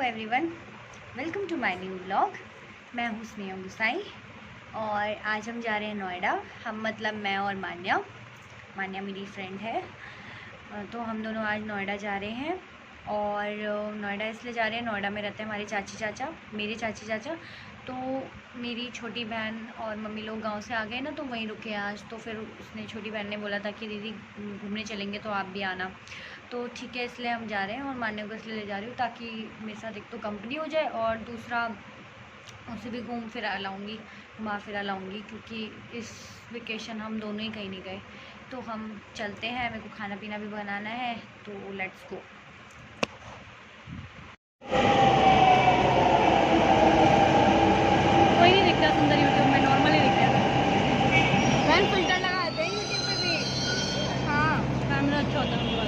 Everyone, welcome to my new vlog. मैं हूँ स्नेहा गुसाई और आज हम जा रहे हैं नोएडा। हम मतलब मैं और मान्या मेरी फ्रेंड है। तो हम दोनों आज नोएडा जा रहे हैं। और नोएडा इसलिए जा रहे हैं, नोएडा में रहते हैं हमारे चाची चाचा, मेरे चाची चाचा। तो मेरी छोटी बहन और मम्मी लोग गांव से आ गए ना, तो वहीं रुके आज। तो फिर उसने, छोटी बहन ने बोला था कि दीदी घूमने चलेंगे तो आप भी आना। तो ठीक है, इसलिए हम जा रहे हैं और मान्य को इसलिए ले जा रही हूँ ताकि मेरे साथ एक तो कंपनी हो जाए और दूसरा उसे भी घूम फिरा लाऊंगी, घुमा फिरा लाऊंगी, क्योंकि इस वेकेशन हम दोनों ही कहीं नहीं गए। तो हम चलते हैं, मेरे को खाना पीना भी बनाना है, तो लेट्स गो। कोई नहीं दिखता सुंदर यूट्यूब में, नॉर्मली दिखता है। मैंने फिल्टर लगाते हैं यूट्यूब पे भी। हाँ, कैमरा अच्छा होता है उनका,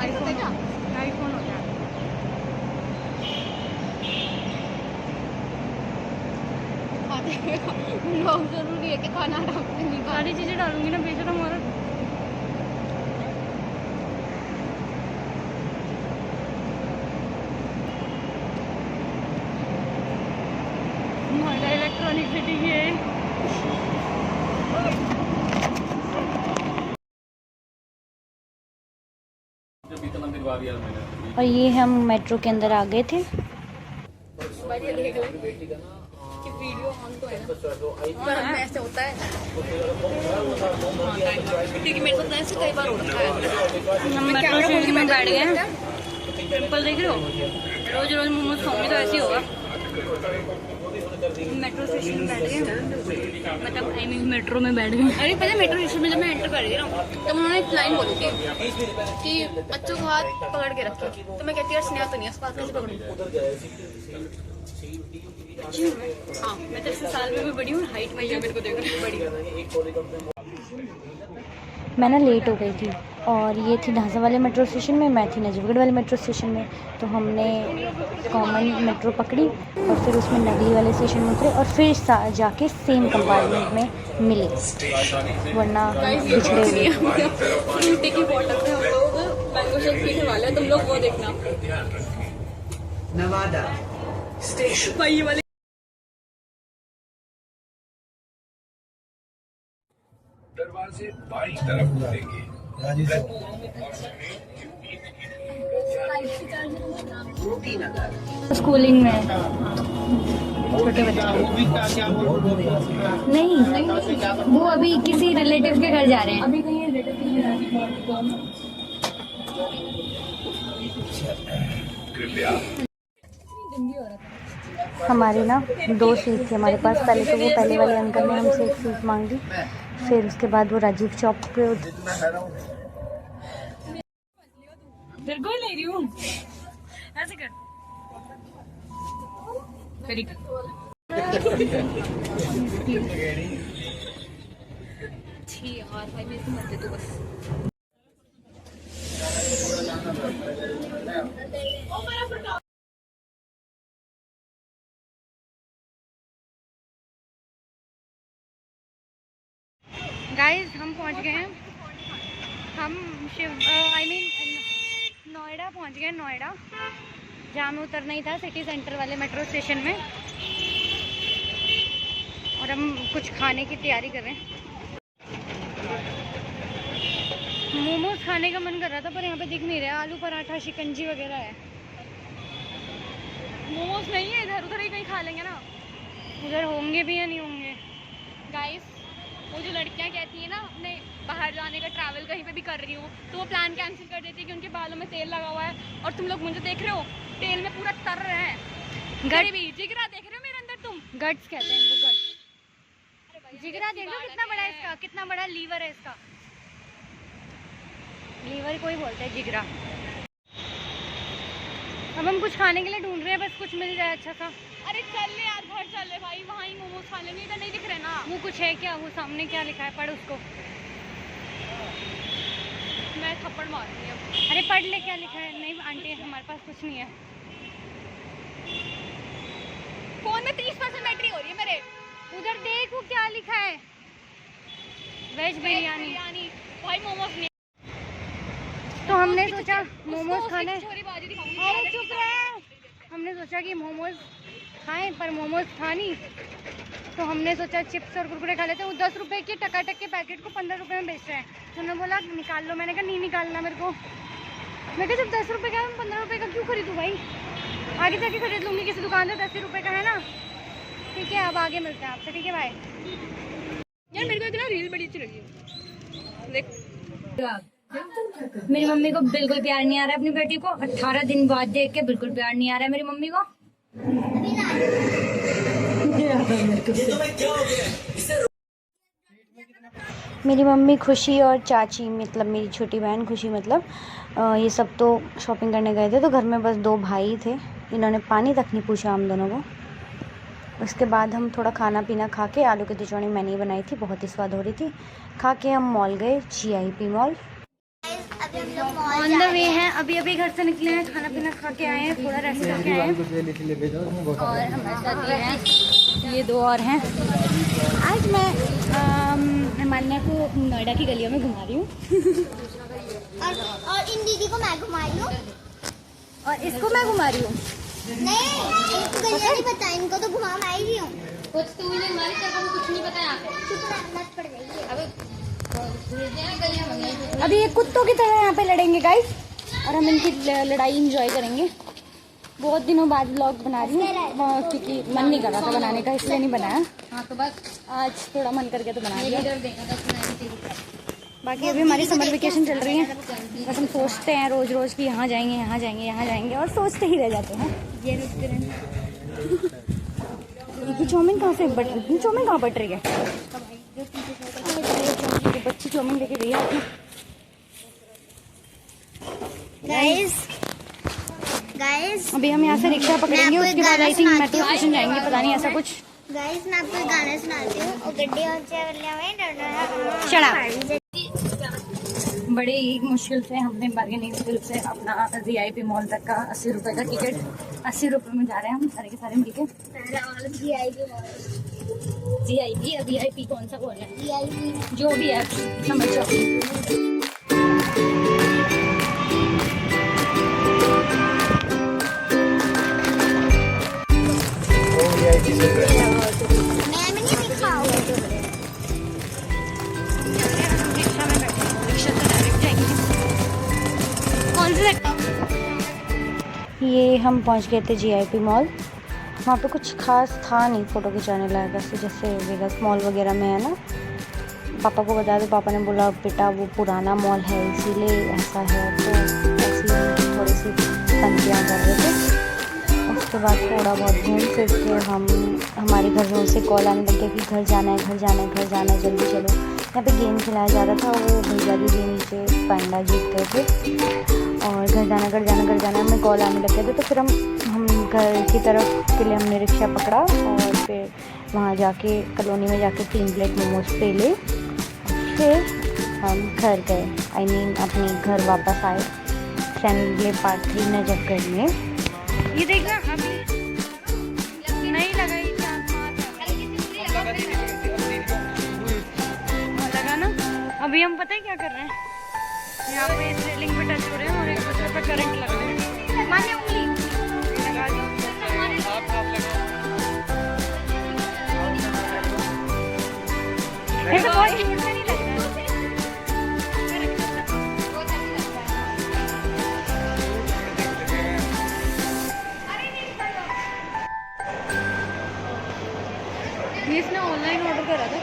आईफोन होता है। लोग जरूरी है कि खाना डालते नहीं, सारी चीज़ें डालूंगी ना, बेशरम औरत। नोएडा इलेक्ट्रॉनिक सिटी है। और ये हम मेट्रो के अंदर आ गए थे। वीडियो ऑन तो है ना, ऐसे होता है क्योंकि मेरे को ऐसे कई बार होता है। हम मेट्रो स्टेशन में बैठ गए हैं। पिंपल देख रहे हो, रोज रोज मोमोज खाऊंगी तो ऐसे ही होगा। मेट्रो स्टेशन में बैठ गए, मतलब आई मीन मेट्रो में बैठ गए। अरे पहले मेट्रो स्टेशन में जब मैं एंटर कर गई ना, तो उन्होंने एक लाइन बोली थी कि बच्चों को हाथ पकड़ के रखे। तो मैं कहती यार स्नेहा तो नहीं है, पास कैसे पकड़ूं? हाँ, मैं 10 साल में भी बड़ी हूँ, हाइट में मेरे को देख बड़ी। मैं ना लेट हो गई थी और ये थी ढांसा वाले मेट्रो स्टेशन में, मैं थी नजफगढ़ वाले मेट्रो स्टेशन में। तो हमने कॉमन मेट्रो पकड़ी और फिर उसमें नगली वाले स्टेशन में उतरे और फिर जाके सेम कंपार्टमेंट में मिले, वरना पिछड़े हुए। फ्रूटी की बॉटल में हम लोग मैंगो शेक पीने वाले हैं, तुम लोग वो देखना। नवादा स्टेशन वाले दरवाजे बाई तरफ खुलेंगे। स्कूलिंग में छोटे बच्चे नहीं, वो अभी किसी रिलेटिव के घर जा रहे हैं। अभी कहीं रिलेटिव के घर कृपया हमारी ना 2 सीट थी हमारे पास। पहले तो वो पहले वाले अंकल ने हमसे एक सीट मांगी, फिर उसके बाद वो राजीव चौक पे ले रही हूँ ऐसे कर यार भाई मेरे को मत दे तू बस। गाइस हम पहुंच गए हैं, हम नोएडा पहुंच गए। नोएडा जहाँ में उतरना ही था, सिटी सेंटर वाले मेट्रो स्टेशन में। और हम कुछ खाने की तैयारी कर रहे हैं। मोमोज खाने का मन कर रहा था पर यहाँ पे दिख नहीं रहा। आलू पराठा, शिकंजी वगैरह है। मोमोज नहीं है इधर, उधर ही कहीं खा लेंगे ना। उधर होंगे भी या नहीं होंगे। गाइस वो जो लड़कियां कहती है ना अपने बाहर जाने का, ट्रैवल कहीं पे भी कर रही हूँ, तो वो प्लान कैंसिल कर देती है कि उनके बालों में तेल लगा हुआ है और तुम लोग मुझे देख रहे हो तेल में पूरा तर रहे हैं। भी जिगरा देख रहे हो मेरे अंदर तुम? गट्स कहते हैं इनको, गट्स। जिगरा देख लो कितना बड़ा है इसका, कितना बड़ा लीवर है इसका। लीवर कोई बोलता है जिगरा। अब हम कुछ खाने के लिए ढूंढ रहे हैं, बस कुछ मिल जाए अच्छा सा। अरे चल ले यार, घर चल ले भाई, वहाँ ही मोमोज खा लेंगे। इधर नहीं दिख रहे ना। वो कुछ है क्या? वो सामने क्या लिखा है, पढ़ उसको। मैं थप्पड़ मारूंगी अब। अरे पढ़ ले क्या लिखा है। नहीं आंटी हमारे पास कुछ नहीं है। फोन में 30% बैटरी हो रही है मेरे। उधर देख वो क्या लिखा है, वेज बिरयानी। भाई मोमोज नहीं। तो हमने सोचा मोमोज खाने। अरे चुप रहे, हमने सोचा कि मोमोज खाएं, पर मोमोज था नहीं, तो हमने सोचा चिप्स और कुरकुरे खा लेते हैं। वो 10 रुपये के टकाटक के पैकेट को 15 रुपये में बेच रहे हैं। तो उन्होंने बोला निकाल लो, मैंने कहा नहीं निकालना मेरे को। मैं कहा जब 10 रुपये का है 15 रुपये का क्यों खरीदूँ भाई, आगे जाके खरीद लूँगी किसी दुकान से, 10 रुपये का है ना। ठीक है, अब आगे मिलते हैं आपसे, ठीक है भाई। यार मेरे को इतना रील बड़ी अच्छी लगी देख। मेरी मम्मी को बिल्कुल प्यार नहीं आ रहा है अपनी बेटी को, 18 दिन बाद देख के बिल्कुल प्यार नहीं आ रहा है मेरी मम्मी को। मेरी मम्मी खुशी और चाची मतलब मेरी छोटी बहन खुशी मतलब ये सब तो शॉपिंग करने गए थे, तो घर में बस 2 भाई थे। इन्होंने पानी तक नहीं पूछा हम दोनों को। उसके बाद हम थोड़ा खाना पीना खा के, आलू की तिचौड़ी मैंने ही बनाई थी, बहुत ही स्वाद हो रही थी। खा के हम मॉल गए, GIP mall. On the way हैं, अभी अभी घर से निकले हैं, खाना पीना खा के आए हैं, थोड़ा रेस्ट करके आए हैं। और हमारे साथ ये हैं, ये 2 और हैं। आज मैं मान्या को नोएडा की गलियों में घुमा रही हूँ। और इन दीदी को मैं घुमा रही हूँ, और इसको मैं घुमा रही हूँ। नहीं इनको गलियां नहीं पता, इनको तो घुमा मैं ही रही हूँ। कुछ तू नहीं हमारी तरफ को कुछ नहीं पता यहाँ पे। चुप रहना पड़ गई है। अभी ये कुत्तों की तरह यहाँ पे लड़ेंगे गाइस, और हम इनकी लड़ाई एंजॉय करेंगे। बहुत दिनों बाद व्लॉग बना रही हूँ, क्योंकि मन नहीं कर रहा था बनाने का, इसलिए नहीं बनाया। हाँ तो बस आज थोड़ा मन करके तो बना दिया। बाकी अभी हमारी समर वेकेशन चल रही है, बस हम सोचते हैं रोज रोज कि यहाँ जाएंगे यहाँ जाएंगे यहाँ जाएंगे, और सोचते ही रह जाते हैं। ये रेस्टोरेंट चाउमीन कहाँ से बट रही, चाउमीन कहाँ बट रही है? बच्ची चाउमीन लेके गई है। गाइस अभी हम यहाँ से रिक्शा पकड़ेंगे, उसके बाद आई थिंक मेट्रो स्टेशन जाएंगे, पता नहीं ऐसा कुछ। गाइस मैं आपको गाना सुनाती हूँ। और गड्डी और बड़े ही मुश्किल से हमने बार्गेनिंग स्किल से अपना GIP मॉल तक का 80 रुपये का टिकट, 80 रुपये में जा रहे हैं हम सारे के सारे मिलके। GIP या VIP कौन सा बोल रहे हैं, जो भी है समझ जाओ। ये हम पहुंच गए थे GIP मॉल। वहाँ पे कुछ खास था नहीं फ़ोटो खिंचाने लायक, ऐसे जैसे वेगस मॉल वगैरह में है ना। पापा को बता दो, पापा ने बोला बेटा वो पुराना मॉल है इसीलिए ऐसा है, तो ऐसी थोड़ी सी पंतियाँ कर रहे थे। उसके बाद थोड़ा बहुत घूम फिर के हमारे घर में उसे कॉल आने लग गया कि घर जाना है घर जाना है घर जाना है, जल्दी चलो। यहाँ पे गेम खिलाया जा रहा था, वो भैया दीदी नीचे पांडा जीत गए थे, और घर जाना हमें कॉल आने लग गए थे। तो फिर हम घर की तरफ के लिए हमने रिक्शा पकड़ा, और फिर वहाँ जाके कॉलोनी में जाके 3 प्लेट मोमोज पे ले, फिर हम घर गए। I mean अपने घर वापस आए। फैमिली पार्ट 3 नजर करने। ये देखना अभी नहीं लगा, लगा ना। अभी हम पता है क्या कर रहे हैं, यहाँ पे इस रेलिंग पे टच हो रहे हैं और एक दूसरे पे करंट लग रहे हैं। माने उंगली लगा दो। ऐसा कोई नहीं लग रहा है। ये इसने ऑनलाइन ऑर्डर करा था।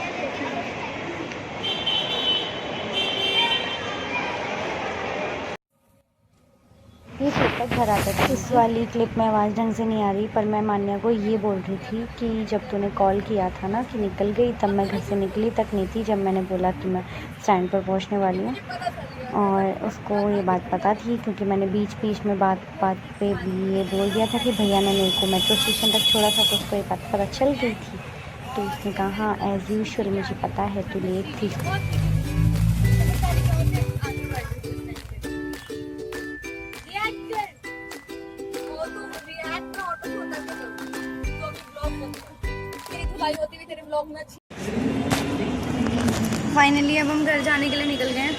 ये छोटा घर आता था। इस वाली क्लिप में आवाज़ ढंग से नहीं आ रही, पर मैं मान्या को ये बोल रही थी कि जब तूने कॉल किया था ना कि निकल गई, तब मैं घर से निकली तक नहीं थी, जब मैंने बोला कि मैं स्टैंड पर पहुंचने वाली हूँ। और उसको ये बात पता थी, क्योंकि मैंने बीच बीच में बात पे भी ये बोल दिया था कि भैया ने मेरे को मेट्रो स्टेशन तक छोड़ा था, तो उसको ये बात पता चल गई थी। तो उसने कहा हाँ एज़ यूजुअल मुझे पता है तू लेट थी। फाइनली अब हम घर जाने के लिए निकल गए हैं।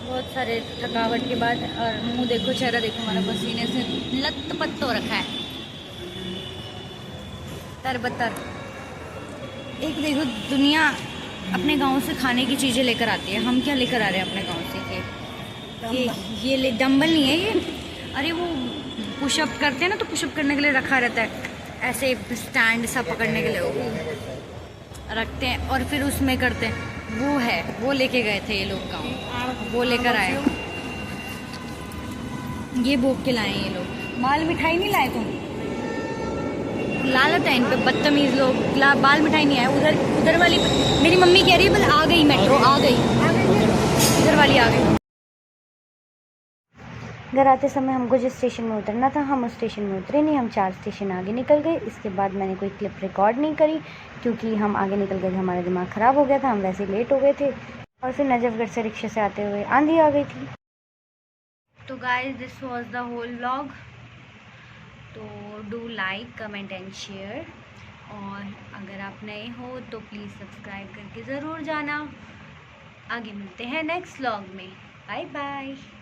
बहुत सारे थकावट के बाद, और मुंह देखो, चेहरा देखो, हमारा पसीने से लत-पत हो रखा है, तरबतर। एक देखो, दुनिया अपने गांव से खाने की चीज़ें लेकर आती है, हम क्या लेकर आ रहे हैं अपने गांव से? ये डंबल नहीं है ये, अरे वो पुशअप करते हैं ना, तो पुशअप करने के लिए रखा रहता है, ऐसे स्टैंड सा पकड़ने के लिए वो रखते हैं और फिर उसमें करते हैं, वो है, वो लेके गए थे ये लोग गाँव, वो लेकर आए, ये भोग के लाए ये लोग। बाल मिठाई नहीं लाए तुम? लालत है इन पे, बदतमीज लोग। बाल मिठाई नहीं आए। उधर वाली मेरी मम्मी कह रही है, बस आ गई मेट्रो, आ गई, इधर वाली आ गई। घर आते समय हमको जिस स्टेशन में उतरना था, हम उस स्टेशन में उतरे नहीं, हम 4 स्टेशन आगे निकल गए। इसके बाद मैंने कोई क्लिप रिकॉर्ड नहीं करी, क्योंकि हम आगे निकल गए थे, हमारा दिमाग ख़राब हो गया था, हम वैसे लेट हो गए थे। और फिर नजफगढ़ से रिक्शे से आते हुए आंधी आ गई थी। तो guys, this was the whole vlog. तो do like, comment and share, और अगर आप नए हो तो प्लीज़ सब्सक्राइब करके ज़रूर जाना। आगे मिलते हैं नेक्स्ट व्लॉग में। Bye bye.